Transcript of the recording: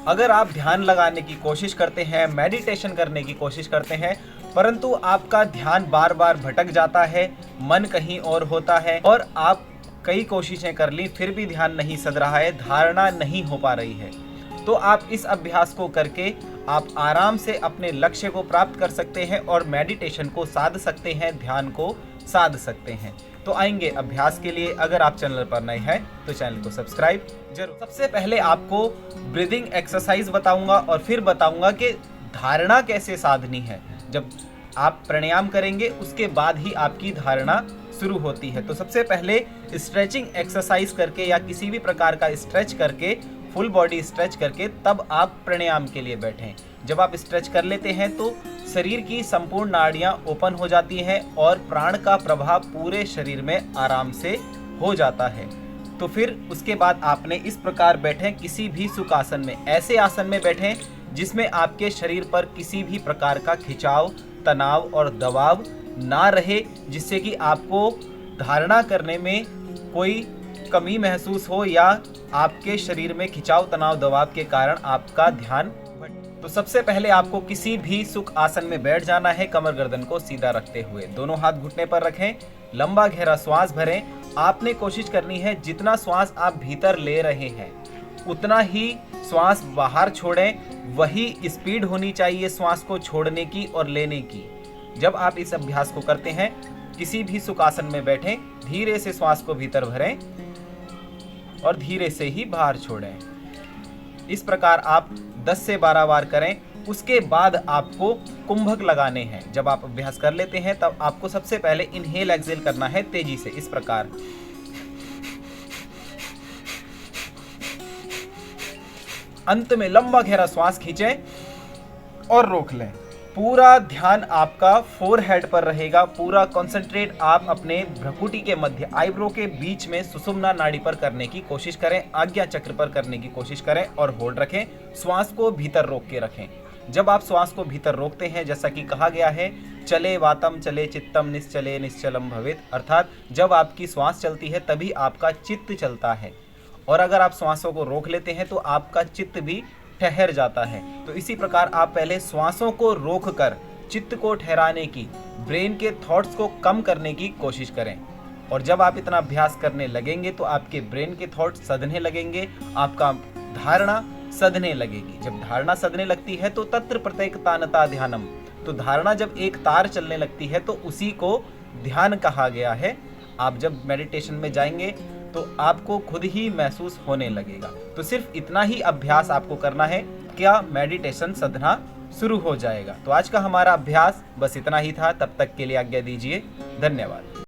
अगर आप ध्यान लगाने की कोशिश करते हैं, मेडिटेशन करने की कोशिश करते हैं, परंतु आपका ध्यान बार बार भटक जाता है, मन कहीं और होता है और आप कई कोशिशें कर ली फिर भी ध्यान नहीं सध रहा है, धारणा नहीं हो पा रही है, तो आप इस अभ्यास को करके आप आराम से अपने लक्ष्य को प्राप्त कर सकते हैं और मेडिटेशन को साध सकते हैं, ध्यान को साध सकते हैं। तो आएंगे अभ्यास के लिए। अगर आप चैनल पर नए हैं तो चैनल को सब्सक्राइब जरूर। सबसे पहले आपको ब्रीदिंग एक्सरसाइज बताऊंगा और फिर बताऊंगा कि धारणा कैसे साधनी है। जब आप प्राणायाम करेंगे उसके बाद ही आपकी धारणा शुरू होती है। तो सबसे पहले स्ट्रेचिंग एक्सरसाइज करके या किसी भी प्रकार का स्ट्रेच करके, फुल बॉडी स्ट्रेच करके तब आप प्राणायाम के लिए बैठें। जब आप स्ट्रेच कर लेते हैं तो शरीर की संपूर्ण नाड़ियां ओपन हो जाती हैं और प्राण का प्रवाह पूरे शरीर में आराम से हो जाता है। तो फिर उसके बाद आपने इस प्रकार बैठें, किसी भी सुखासन में, ऐसे आसन में बैठें जिसमें आपके शरीर पर किसी भी प्रकार का खिंचाव, तनाव और दबाव ना रहे, जिससे कि आपको धारणा करने में कोई कमी महसूस हो या आपके शरीर में खिंचाव, तनाव, दबाव के कारण आपका ध्यान। तो सबसे पहले आपको किसी भी सुख आसन में बैठ जाना है, कमर गर्दन को सीधा रखते हुए, दोनों हाथ घुटने पर रखें, लंबा गहरा श्वास भरें। आपने कोशिश करनी है जितना श्वास आप भीतर ले रहे हैं उतना ही श्वास बाहर छोड़ें, वही स्पीड होनी चाहिए श्वास को छोड़ने की और लेने की। जब आप इस अभ्यास को करते हैं, किसी भी सुख आसन में बैठें, धीरे से श्वास को भीतर भरें और धीरे से ही बाहर छोड़ें। इस प्रकार आप 10 से 12 बार करें। उसके बाद आपको कुंभक लगाने हैं। जब आप अभ्यास कर लेते हैं तब आपको सबसे पहले इनहेल एक्सहेल करना है तेजी से, इस प्रकार। अंत में लंबा गहरा श्वास खींचें और रोक लें। पूरा ध्यान आपका फोरहेड पर रहेगा, पूरा कंसंट्रेट आप अपने भ्रुकुटी के मध्य, आईब्रो के बीच में सुषुम्ना नाड़ी पर करने की कोशिश करें, आज्ञा चक्र पर करने की कोशिश करें और होल्ड रखें। श्वास को भीतर रोक के रखें। जब आप श्वास को भीतर रोकते हैं, जैसा कि कहा गया है, चले वातम चले चित्तम निश्चले निश्चलम भवेत, अर्थात जब आपकी श्वास चलती है तभी आपका चित्त चलता है, और अगर आप श्वासों को रोक लेते हैं तो आपका चित्त भी ठहर जाता है। तो इसी प्रकार आप पहले श्वासों को रोककर चित्त को ठहराने की, ब्रेन के थॉट्स को कम करने की कोशिश करें। और जब आप इतना अभ्यास करने लगेंगे तो आपके ब्रेन के थॉट्स सधने लगेंगे, आपका धारणा सधने लगेगी। जब धारणा सधने लगती है तो तत्र प्रत्येकतानता ध्यानम, तो धारणा जब एक तार चलने लगती है तो उसी को ध्यान कहा गया है। आप जब मेडिटेशन में जाएंगे तो आपको खुद ही महसूस होने लगेगा। तो सिर्फ इतना ही अभ्यास आपको करना है, क्या मेडिटेशन साधना शुरू हो जाएगा। तो आज का हमारा अभ्यास बस इतना ही था। तब तक के लिए आज्ञा दीजिए। धन्यवाद।